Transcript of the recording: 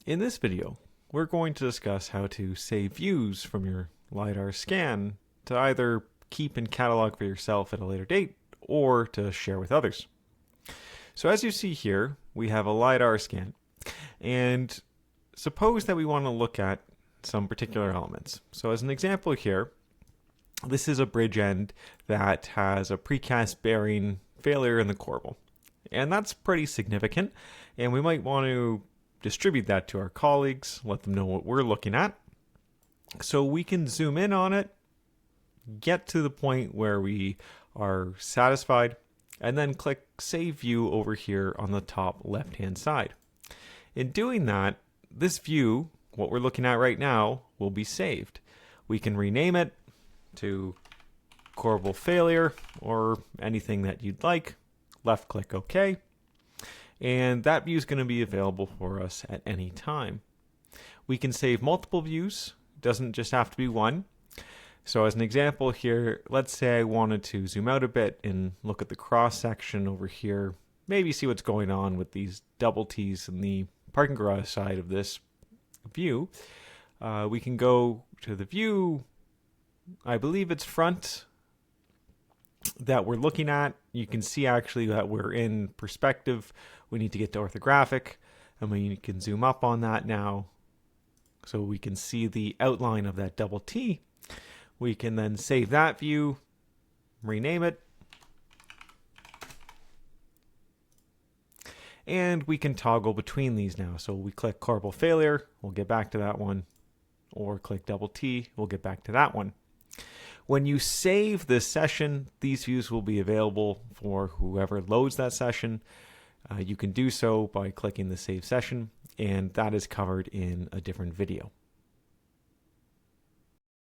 In this video, we're going to discuss how to save views from your LiDAR scan to either keep and catalog for yourself at a later date or to share with others. So as you see here, we have a LiDAR scan, and suppose that we want to look at some particular elements. So as an example here, this is a bridge end that has a precast bearing failure in the corbel. And that's pretty significant, and we might want to distribute that to our colleagues, let them know what we're looking at. So we can zoom in on it, get to the point where we are satisfied, and then click Save View over here on the top left-hand side. In doing that, this view, what we're looking at right now, will be saved. We can rename it to corbel failure or anything that you'd like. Left click OK. And that view is going to be available for us at any time. We can save multiple views. It doesn't just have to be one. So as an example here, let's say I wanted to zoom out a bit and look at the cross section over here, maybe see what's going on with these double T's in the parking garage side of this view. We can go to the view, I believe it's front, that we're looking at. You can see actually that we're in perspective. We need to get to orthographic, and we can zoom up on that now so we can see the outline of that double T. We can then save that view, rename it, and we can toggle between these now. So we click corbel failure, we'll get back to that one, or click double T, we'll get back to that one. When you save this session, these views will be available for whoever loads that session. You can do so by clicking the Save Session, and that is covered in a different video.